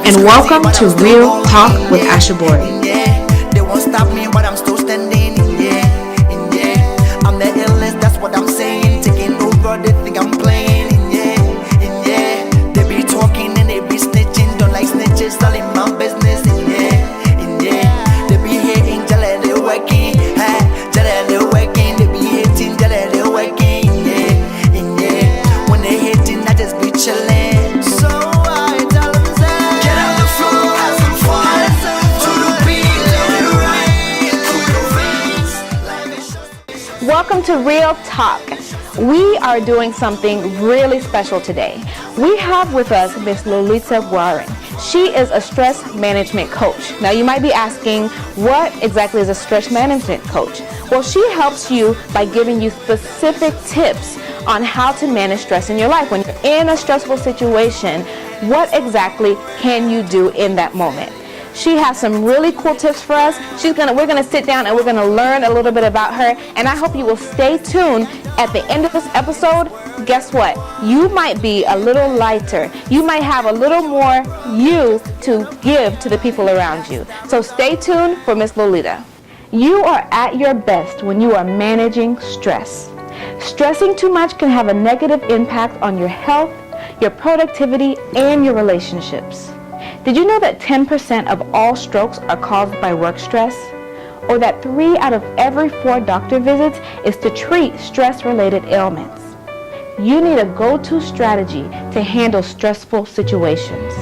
and welcome to Real Talk with Ashabori. They won't stop me, but I'm still standing. I'm the illest, that's what I'm saying. Taking over, they think I'm playing. They be talking and they be snitching. Don't like snitches, all in my business. They be hating, jealous, they working. Jealous, they working. They be hating, jealous, they working. When they hating, I just be chilling. So I tell them, get on the floor, have some fun. To the beat, let it rain. Welcome to Real Talk. We are doing something really special today. We have with us Miss Lolita Warren. She is a stress management coach. Now you might be asking, what exactly is a stress management coach? Well, she helps you by giving you specific tips on how to manage stress in your life. When you're in a stressful situation, what exactly can you do in that moment? She has some really cool tips for us. We're gonna sit down and we're gonna learn a little bit about her. And I hope you will stay tuned. At the end of this episode, guess what? You might be a little lighter. You might have a little more you to give to the people around you. So stay tuned for Miss Lolita. You are at your best when you are managing stress. Stressing too much can have a negative impact on your health, your productivity, and your relationships. Did you know that 10% of all strokes are caused by work stress? Or that 3 out of every 4 doctor visits is to treat stress-related ailments? You need a go-to strategy to handle stressful situations.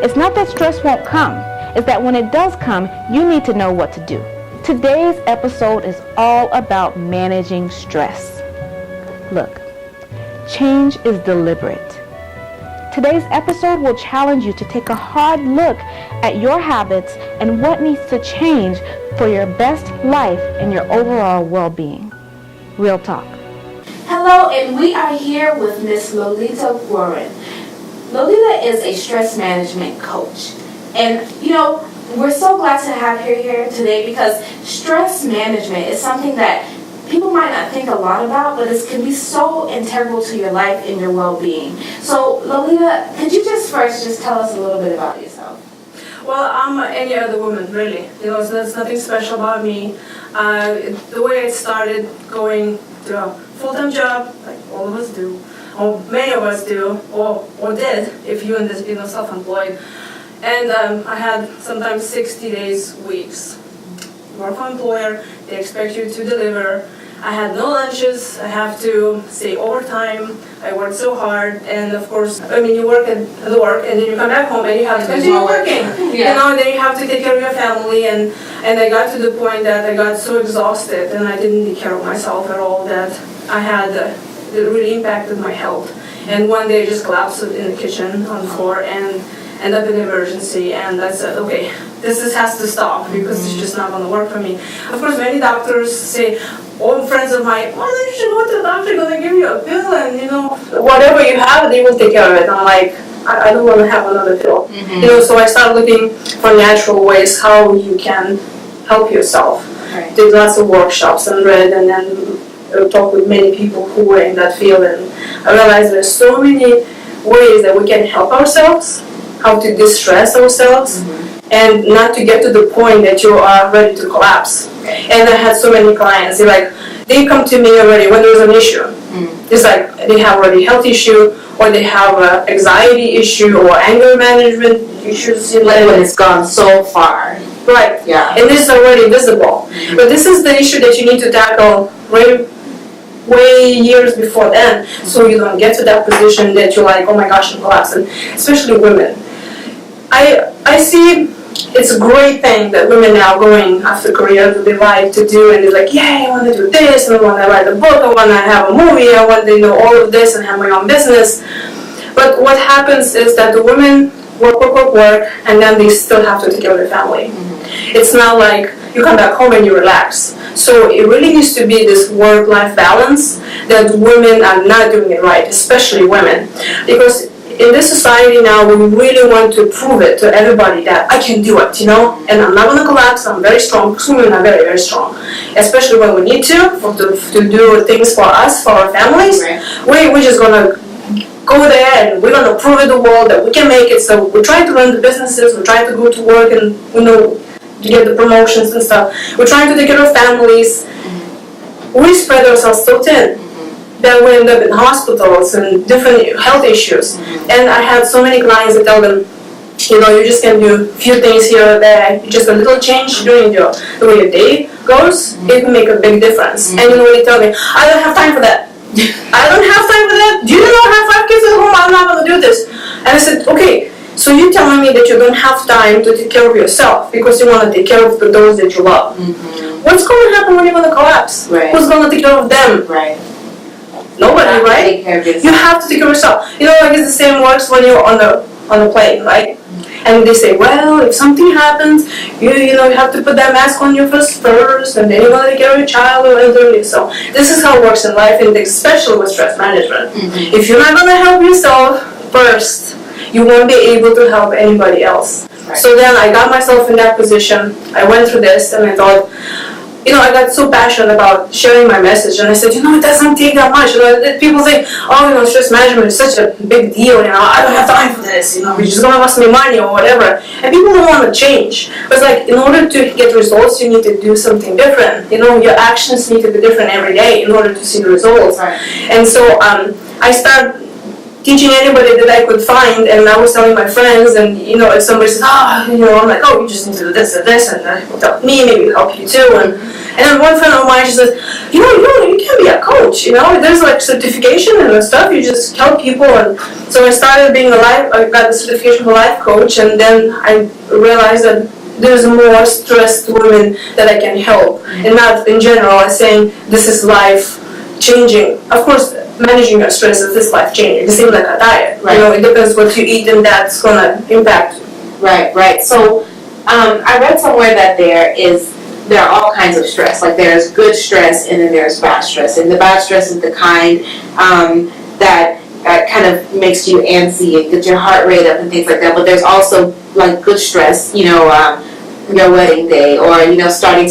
It's not that stress won't come, it's that when it does come, you need to know what to do. Today's episode is all about managing stress. Look, change is deliberate. Today's episode will challenge you to take a hard look at your habits and what needs to change for your best life and your overall well-being. Real Talk. Hello, and we are here with Miss Lolita Warren. Lolita is a stress management coach. And, we're so glad to have her here today because stress management is something that people might not think a lot about, but it can be so integral to your life and your well-being. So, Lolita, could you just tell us a little bit about yourself? Well, I'm any other woman, really. So there's nothing special about me. The way I started going to a full-time job, like all of us do, or many of us do, or did, if you're in this, self-employed. And I had sometimes 60 days, weeks. Work for employer, they expect you to deliver. I had no lunches, I have to stay overtime, I worked so hard, and of course, you work at the work, and then you come back home and you have to continue working. Yeah. Then you have to take care of your family, and I got to the point that I got so exhausted, and I didn't take care of myself at all, that I had, it really impacted my health. And one day I just collapsed in the kitchen on the floor, and ended up in emergency, and I said, okay, this has to stop because it's just not going to work for me. Of course, many doctors say, all friends of mine, well, you should go to the doctor, they're going to give you a pill, and whatever you have, they will take care of it. I'm like, I don't want to have another pill. Mm-hmm. So I started looking for natural ways how you can help yourself. Right. Did lots of workshops and read, and then talked with many people who were in that field, and I realized there's so many ways that we can help ourselves, how to distress ourselves, and not to get to the point that you are ready to collapse. And I had so many clients, they come to me already when there's an issue. It's like they have already health issue, or they have an anxiety issue, or anger management issues. Like when it's gone so far. Right. Yeah. And this is already visible. But this is the issue that you need to tackle way years before then, so you don't get to that position that you're like, oh my gosh, I'm collapsing. Especially women. I see it's a great thing that women now going after careers that they like to do, and they're like, yeah, I want to do this, and I want to write a book, I want to have a movie, I want to know all of this and have my own business. But what happens is that the women work, and then they still have to take care of their family. It's not like you come back home and you relax. So it really needs to be this work-life balance that women are not doing it right, especially women. Because in this society now, we really want to prove it to everybody that I can do it, and I'm not going to collapse, I'm very strong, because women are very, very strong. Especially when we need to do things for us, for our families. Right. We're just going to go there and we're gonna prove to the world that we can make it. So we try to run the businesses, we try to go to work and to get the promotions and stuff. We're trying to take care of families. We spread ourselves so thin that we end up in hospitals and different health issues. And I had so many clients that tell them, you just can do a few things here or there, just a little change during the way your day goes, it can make a big difference. And they tell me, I don't have time for that. I don't have time for that. Do you know I have 5 kids at home? I'm not going to do this. And I said, okay, so you're telling me that you don't have time to take care of yourself because you want to take care of those that you love. What's going to happen when you're going to collapse? Right. Who's going to take care of them? Right. Nobody, right? Take care of yourself. You have to take care of yourself. Like it's the same works when you're on the plane, right? And they say, well, if something happens, you have to put that mask on you first, and then you're going to take care of your child or elderly. So this is how it works in life, and especially with stress management. If you're not going to help yourself first, you won't be able to help anybody else. Right. So then I got myself in that position. I went through this, and I thought, I got so passionate about sharing my message, and I said, it doesn't take that much. People think, stress management is such a big deal, I don't have time for this, we're just going to cost me money or whatever. And people don't want to change. But it's like, in order to get results, you need to do something different. Your actions need to be different every day in order to see the results. Right. And so I started teaching anybody that I could find, and I was telling my friends, and if somebody says, I'm like, you just need to do this and this, and will tell me, maybe it'll help you too. And then one friend of mine, she says, you can be a coach, there's like certification and stuff, you just help people. And so I started being I got the certification for life coach, and then I realized that there's more stressed women that I can help, and not in general, I'm saying this is life changing. Of course, managing your stress is life changing. It's same like a diet. Right. It depends what you eat, and that's gonna impact you. Right. So I read somewhere that there are all kinds of stress. Like there's good stress, and then there's bad stress. And the bad stress is the kind that kind of makes you antsy and gets your heart rate up and things like that. But there's also like good stress, your wedding day, or starting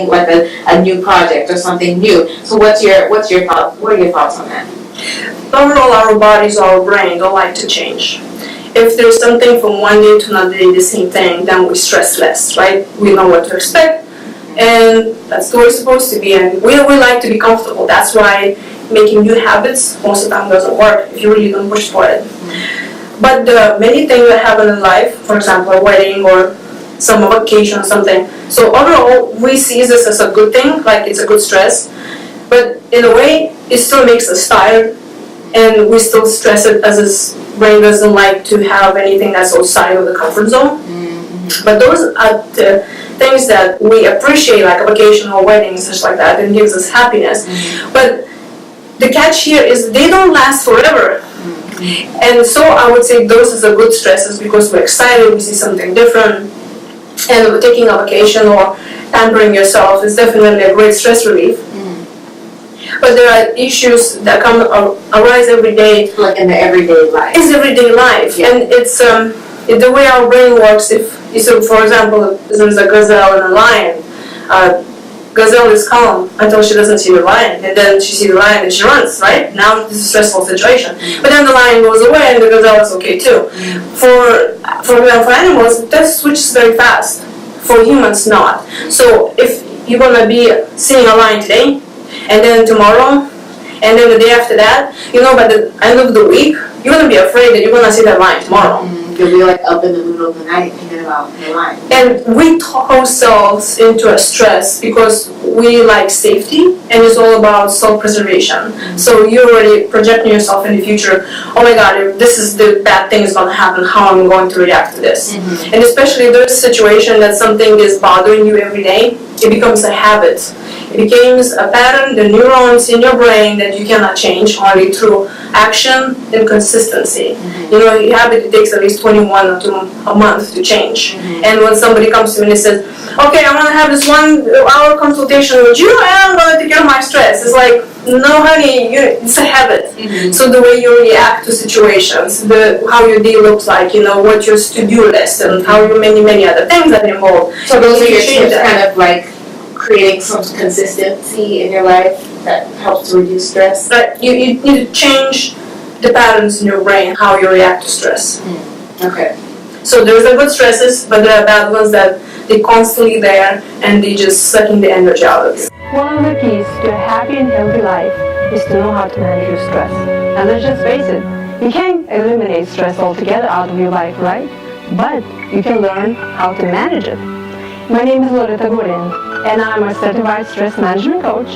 like a new project or something new. So what's your thoughts? What are your thoughts on that? Overall, our bodies, our brain don't like to change. If there's something from one day to another day, the same thing, then we stress less, right? We know what to expect, and that's the way it's supposed to be. And we like to be comfortable. That's why making new habits most of the time doesn't work if you really don't push for it. But the many things that happen in life, for example, a wedding or some vacation or something. So overall, we see this as a good thing, like it's a good stress. But in a way, it still makes us tired, and we still stress it as his brain doesn't like to have anything that's outside of the comfort zone. But those are the things that we appreciate, like a vacation or wedding, such like that, and gives us happiness. But the catch here is they don't last forever. And so I would say those are the good stresses because we're excited, we see something different. And taking a vacation or pampering yourself is definitely a great stress relief. But there are issues that arise every day. Like in the everyday life. It's everyday life. Yeah. And it's the way our brain works. For example, there's a gazelle and a lion. Gazelle is calm until she doesn't see the lion. And then she sees the lion and she runs, right? Now this is a stressful situation. But then the lion goes away and the gazelle is okay too. For animals, that switches very fast. For humans, not. So if you're going to be seeing a lion today, and then tomorrow, and then the day after that, by the end of the week, you're going to be afraid that you're going to see that lion tomorrow. You'll be like up in the middle of the night thinking about the lion. And we talk ourselves into a stress because we like safety, and it's all about self-preservation. So you're already projecting yourself in the future. Oh my God, if this is the bad thing is going to happen, how am I going to react to this? And especially if there's a situation that something is bothering you every day, it becomes a habit. It becomes a pattern, the neurons in your brain that you cannot change only through action and consistency. A habit, it takes at least 21 to a month to change. And when somebody comes to me and says, okay, I'm going to have this 1 hour consultation with you and I'm going to take care of my stress. It's like, no honey, it's a habit. So the way you react to situations, how your day looks like, what your to-do list and how many other things that involve. So those are your tips, kind of like creating some consistency in your life that helps to reduce stress? But you need to change the patterns in your brain, how you react to stress. Okay. So there's the good stresses, but there are bad ones that they're constantly there and they just sucking the energy out of you. One of the keys to a happy and healthy life is to know how to manage your stress. And let's just face it, you can't eliminate stress altogether out of your life, right? But you can learn how to manage it. My name is Loretta Gorin, and I'm a certified stress management coach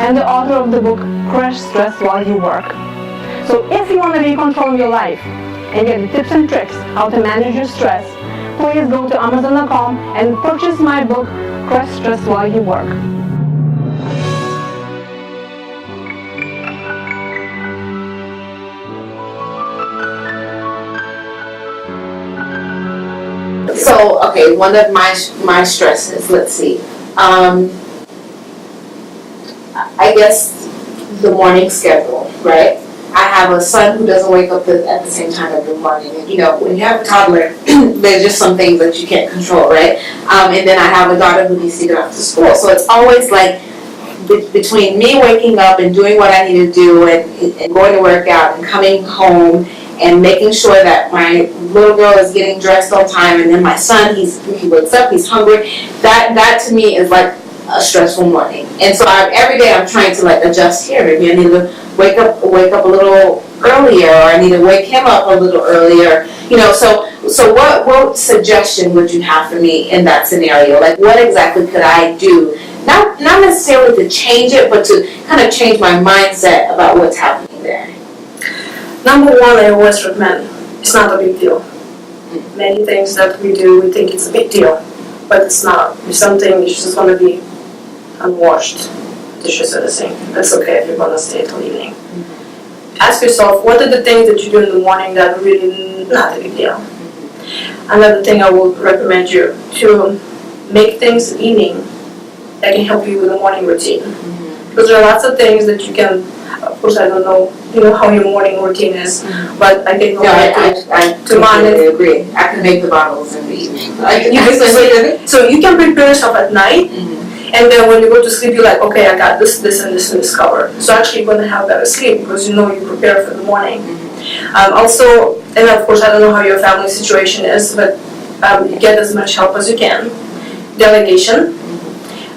and the author of the book Crush Stress While You Work. So if you want to recontrol your life and get the tips and tricks how to manage your stress, please go to Amazon.com and purchase my book Crush Stress While You Work. So, okay, one of my stresses, let's see. I guess the morning schedule, right? I have a son who doesn't wake up at the same time every morning. And, you know, when you have a toddler, there's just some things that you can't control, right? And then I have a daughter who needs to get off to school. So it's always like between me waking up and doing what I need to do and going to work out and coming home and making sure that my little girl is getting dressed on time, and then my son, he wakes up, he's hungry. That to me is like a stressful morning. And so every day I'm trying to like adjust here. Maybe I need to wake up a little earlier, or I need to wake him up a little earlier. You know, so what suggestion would you have for me in that scenario? Like, what exactly could I do? Not necessarily to change it, but to kind of change my mindset about what's happening there. Number one, I always recommend, it's not a big deal. Many things that we do, we think it's a big deal, but it's not. If something is just going to be unwashed dishes in the sink, that's okay if you're going to stay till evening. Ask yourself, what are the things that you do in the morning that are really not a big deal? Another thing I would recommend you to make things in the evening that can help you with the morning routine. Because there are lots of things that you can, of course I don't know, how your morning routine is, but I can go to mine. I agree. I can make the bottles in the evening. So you can prepare yourself at night, and then when you go to sleep, you're like, okay, I got this, and this covered. So actually you're going to have better sleep because you prepare for the morning. Also, and of course I don't know how your family situation is, but get as much help as you can. Delegation.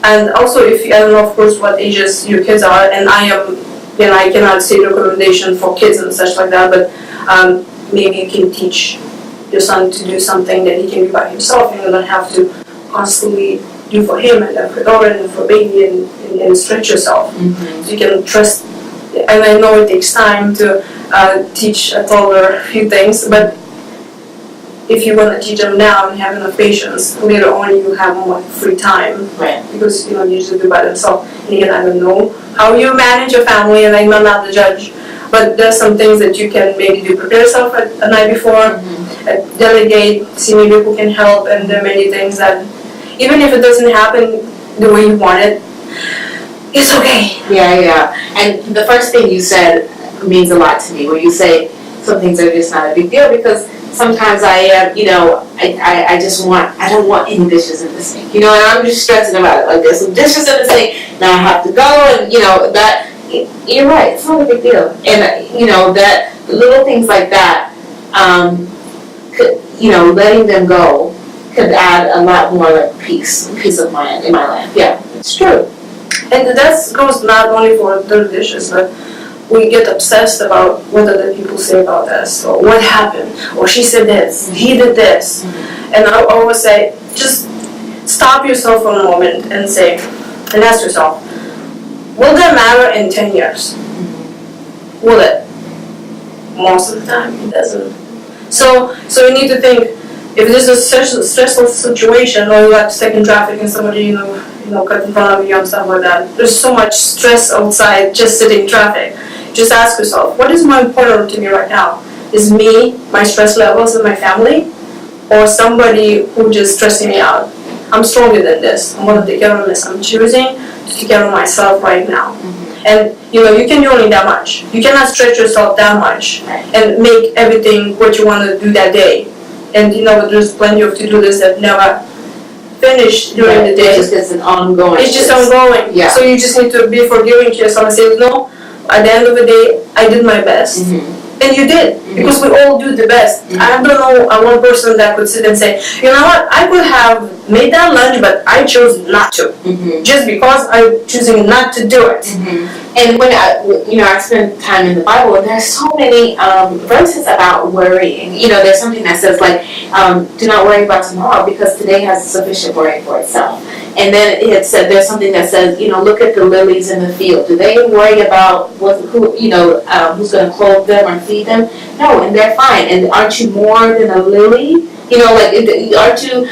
And also, I don't know, of course, what ages your kids are, and I cannot say recommendation for kids and such like that, but maybe you can teach your son to do something that he can do by himself, and you don't have to constantly do for him and then for daughter and for baby and stretch yourself. So you can trust, and I know it takes time to teach a toddler a few things, but if you're going to teach them now and have enough patience, later on you have more free time. Right. Because you usually do by themselves. And again, I don't know how you manage your family, and I'm not the judge, but there's some things that you can maybe do. Prepare yourself a night before, delegate, see maybe who can help, and there are many things that, even if it doesn't happen the way you want it, it's okay. Yeah. And the first thing you said means a lot to me, where you say some things are just not a big deal, because sometimes I don't want any dishes in the sink, and I'm just stressing about it. Like, there's some dishes in the sink, now I have to go, and that, you're right, it's not a big deal. And, that little things like that, letting them go could add a lot more like peace of mind in my life. Yeah, it's true. And that goes not only for dirty dishes, but we get obsessed about what other people say about us, or what happened, or she said this, he did this. And I always say, just stop yourself for a moment and ask yourself, will that matter in 10 years? Will it? Most of the time, it doesn't. So you need to think, if this is a stressful situation, or you have to stuck in traffic and somebody, cut in front of you and stuff like that, there's so much stress outside just sitting in traffic. Just ask yourself, what is more important to me right now? Is me, my stress levels, and my family, or somebody who just stressing me out? I'm stronger than this. I'm going to take care of this. I'm choosing to take care of myself right now. And you can do only that much. You cannot stretch yourself that much and make everything what you want to do that day. And there's plenty of to-do lists that never finish during the day. It's just ongoing. It's just ongoing. So you just need to be forgiving to yourself and say, no, at the end of the day, I did my best. And you did, because we all do the best. I don't know one person that could sit and say, you know what, I could have made that lunch, but I chose not to, just because I'm choosing not to do it. And when I spend time in the Bible, and there's so many verses about worrying. There's something that says do not worry about tomorrow, because today has sufficient worry for itself. And then it said there's something that says, look at the lilies in the field. Do they worry about who's going to clothe them or feed them? No, and they're fine. And aren't you more than a lily? Aren't you?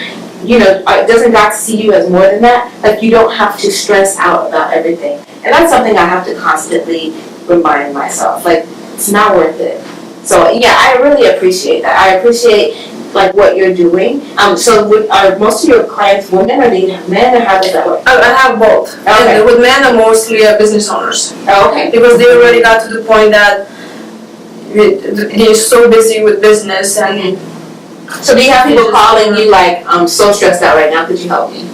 Doesn't God see you as more than that? You don't have to stress out about everything. And that's something I have to constantly remind myself. It's not worth it. So yeah, I really appreciate that. I appreciate what you're doing. So are most of your clients women, or do you have men, or how does that work? I have both. Okay. And with men, are mostly business owners. Oh, okay. Because they already got to the point that they're so busy with business. And so do you have people calling you I'm so stressed out right now, could you help me?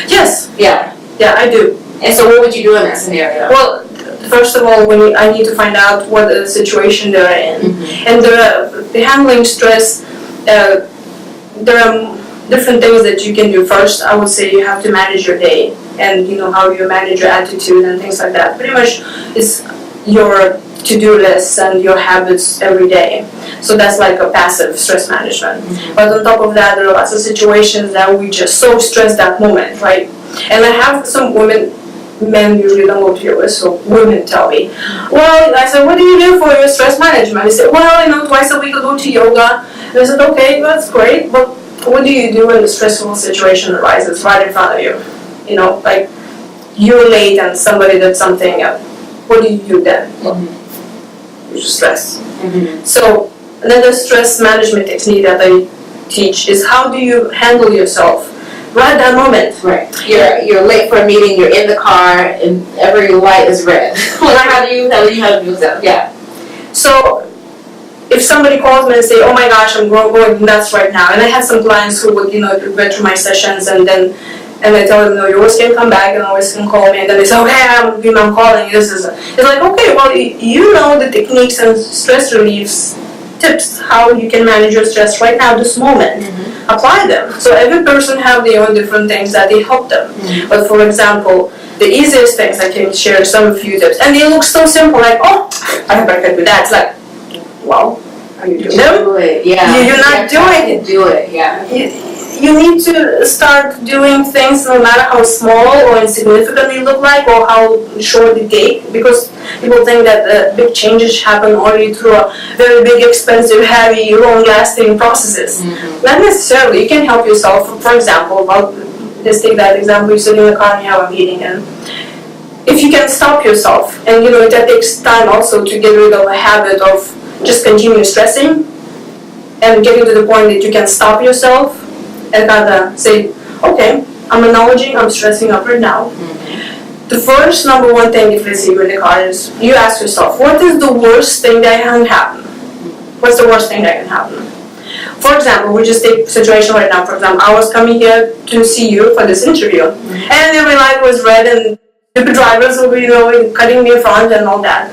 yes. Yeah, I do. and so what would you do in that scenario? Well, first of all, I need to find out what the situation they're in. And the handling stress, there are different things that you can do. First, I would say you have to manage your day, and how you manage your attitude and things like that. Pretty much it's your to-do lists and your habits every day. So that's like a passive stress management. But on top of that, there are lots of situations that we just so stressed that moment, right? And I have some men usually don't go to yoga, so women tell me, well, I said, what do you do for your stress management? They said, well, twice a week I go to yoga. And I said, okay, that's great, but what do you do when the stressful situation arises right in front of you? You're late and somebody did something, what do you do then? You just stress. So another stress management technique that I teach is how do you handle yourself right at that moment. Right. You're late for a meeting, you're in the car, and every light is red. How do you handle yourself? Yeah. So if somebody calls me and say, oh my gosh, I'm going nuts right now, and I had some clients who would, go through my sessions, and I tell them, no, you always can come back and always can call me, and then they say, okay, I'm calling. It's like, okay, well, you know the techniques and stress reliefs tips, how you can manage your stress right now, this moment. Apply them. So every person have their own different things that they help them. But for example, the easiest things I can share some few tips, and they look so simple, like, oh, I hope I can do that. It's like, well, are you doing them? Do it, yeah. You're not doing it. Do it, yeah. You need to start doing things no matter how small or insignificant they look like, or how short they take, because people think that big changes happen only through a very big, expensive, heavy, long-lasting processes. Not necessarily. You can help yourself. For example, let's take that example, you sit in the car and you have a meeting, and if you can stop yourself, and that takes time also to get rid of a habit of just continue stressing, and getting to the point that you can stop yourself and kind of say, okay, I'm acknowledging I'm stressing up right now. The first number one thing, if let's say you're in the car, is you ask yourself, what is the worst thing that can happen? What's the worst thing that can happen? For example, we just take a situation right now. For example, I was coming here to see you for this interview, and every light was red, and stupid drivers were, cutting me in front and all that.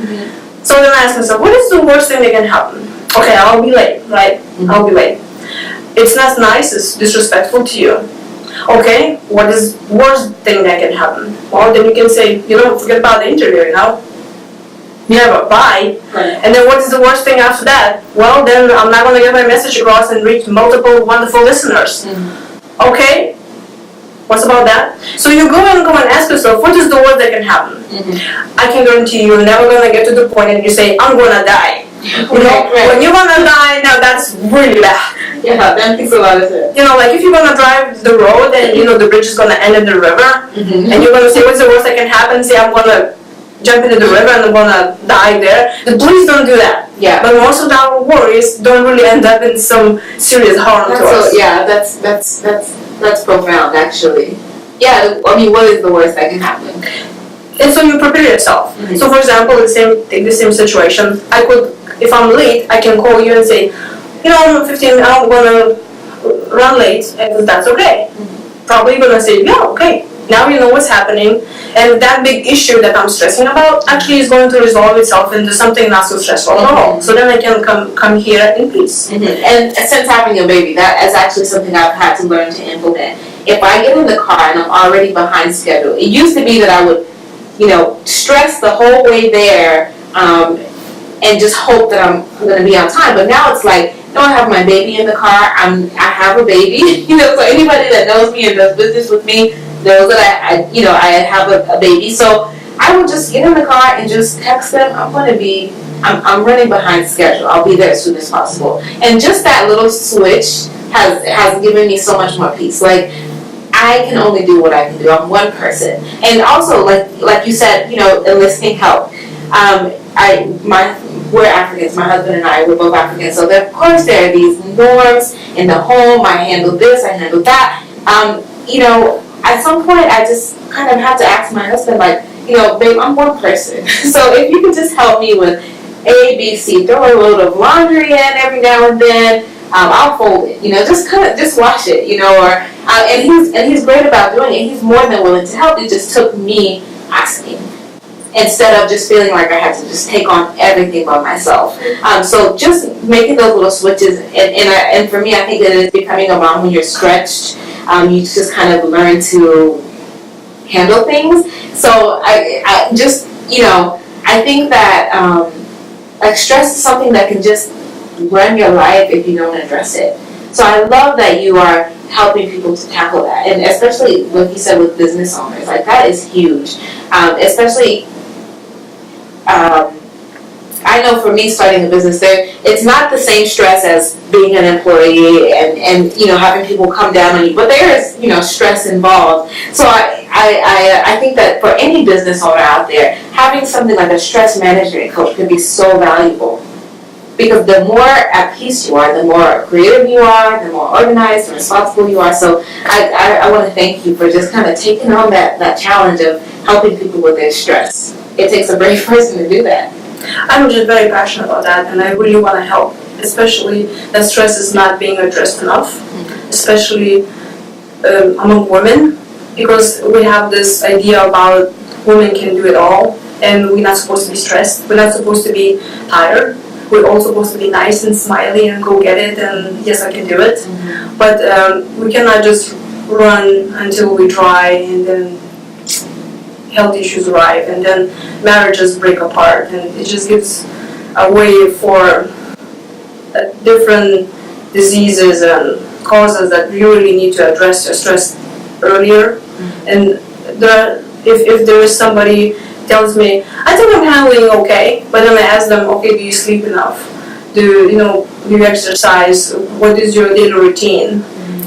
So then I ask myself, what is the worst thing that can happen? Okay, I'll be late, right? I'll be late. It's not nice, it's disrespectful to you. Okay, what is the worst thing that can happen? Well, then you can say, forget about the interview, Yeah, bye. Right. And then what is the worst thing after that? Well, then I'm not going to get my message across and reach multiple wonderful listeners. Okay, what's about that? So you go and ask yourself, what is the worst that can happen? I can guarantee you're never going to get to the point and you say, I'm going to die. When you're going to die, now that's really bad. Yeah, that makes a lot of sense. If you're going to drive the road and, the bridge is going to end in the river, and you're going to say, what's the worst that can happen? Say, I'm going to jump into the river and I'm going to die there. Please don't do that. Yeah. But most of our worries don't really end up in some serious harm to us. Yeah, that's profound, actually. Yeah, what is the worst that can happen? And so you prepare yourself. So for example, take the same situation. If I'm late, I can call you and say, I'm 15, I'm going to run late, and that's okay. Probably going to say, yeah, okay. Now you know what's happening, and that big issue that I'm stressing about actually is going to resolve itself into something not so stressful at all. So then I can come here in peace. And since having a baby, that is actually something I've had to learn to implement. If I get in the car and I'm already behind schedule, it used to be that I would, stress the whole way there, and just hope that I'm going to be on time. But now it's like, no, I have my baby in the car. I have a baby. So anybody that knows me and does business with me knows that I have a baby. So I will just get in the car and just text them. I'm running behind schedule. I'll be there as soon as possible. And just that little switch has given me so much more peace. Like, I can only do what I can do. I'm one person. And also, like you said, enlisting help. We're Africans. My husband and I, we're both Africans. So of course there are these norms in the home. I handle this, I handle that. At some point I just kind of have to ask my husband, like, babe, I'm one person. So if you could just help me with A, B, C, throw a load of laundry in every now and then, I'll fold it. Just wash it. And he's great about doing it. He's more than willing to help. It just took me asking, instead of just feeling like I had to just take on everything by myself. So just making those little switches, and for me, I think it is becoming a mom when you're stretched. You just kind of learn to handle things. So I just, I think that stress is something that can just run your life if you don't address it. So I love that you are helping people to tackle that, and especially like you said with business owners, like that is huge. Especially, I know for me starting a business, it's not the same stress as being an employee and having people come down on you, but there is stress involved. So I think that for any business owner out there, having something like a stress management coach could be so valuable. Because the more at peace you are, the more creative you are, the more organized and responsible you are. So I want to thank you for just kind of taking on that challenge of helping people with their stress. It takes a brave person to do that. I'm just very passionate about that, and I really want to help, especially that stress is not being addressed enough, especially among women, because we have this idea about women can do it all, and we're not supposed to be stressed, we're not supposed to be tired. We're all supposed to be nice and smiley and go get it, and yes, I can do it. But we cannot just run until we dry, and then health issues arrive, and then marriages break apart, and it just gives a way for different diseases and causes that we really need to address your stress earlier. And if there is somebody tells me, I think I'm handling okay, but then I ask them, okay, do you sleep enough? Do you exercise? What is your daily routine?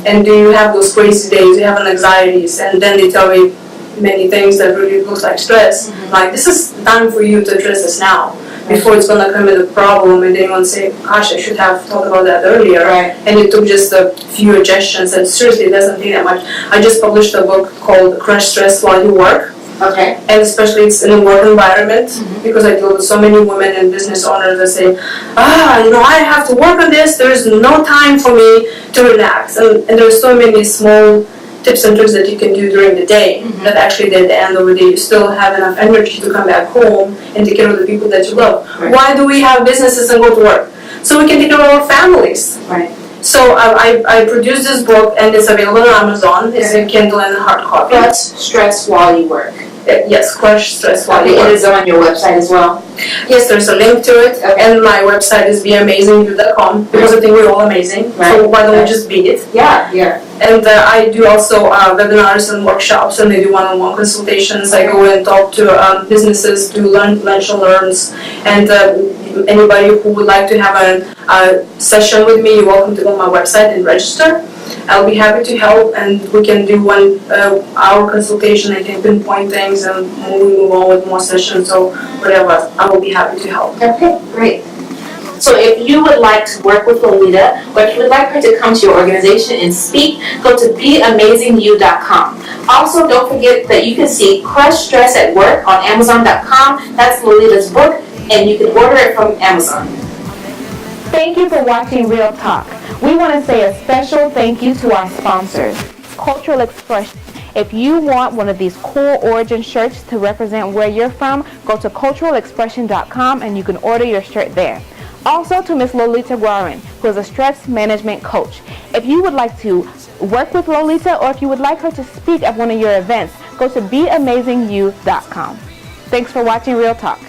And do you have those crazy days? Do you have anxieties? And then they tell me many things that really looks like stress. Like, this is time for you to address this now, before it's gonna come in a problem, and then you say, gosh, I should have thought about that earlier. Right. And it took just a few suggestions, and seriously, it doesn't take that much. I just published a book called Crush Stress While You Work. Okay. And especially it's in a work environment, because I deal with so many women and business owners that say, I have to work on this, there is no time for me to relax. And there's so many small tips and tricks that you can do during the day that actually at the end of the day you still have enough energy to come back home and take care of the people that you love. Right. Why do we have businesses and go to work? So we can take care of our families. Right. So I produced this book, and it's available on Amazon. It's in Kindle and hard copy. Crush Stress While You Work. Yes, Crush Stress While You Work. It is on your website as well? Yes, there's a link to it. Okay. And my website is beamazingyu.com, because I think we're all amazing. Right. So why don't we just be it? Yeah. And I do also webinars and workshops, and I do one-on-one consultations. I go and talk to businesses, do lunch and learns, and anybody who would like to have a session with me, you're welcome to go on my website and register. I'll be happy to help, and we can do 1 hour consultation. I can pinpoint things, and we move on with more sessions, so whatever. I will be happy to help. Okay, great. So if you would like to work with Lolita, or if you would like her to come to your organization and speak, go to beamazingyou.com. Also, don't forget that you can see Crush Stress at Work on Amazon.com. That's Lolita's book, and you can order it from Amazon. Thank you for watching Real Talk. We want to say a special thank you to our sponsors, Cultural Expression, If you want one of these cool origin shirts to represent where you're from, go to culturalexpression.com and you can order your shirt there. Also to Miss Lolita Guarin, who is a stress management coach. If you would like to work with Lolita or if you would like her to speak at one of your events, go to beamazingyou.com. Thanks for watching Real Talk.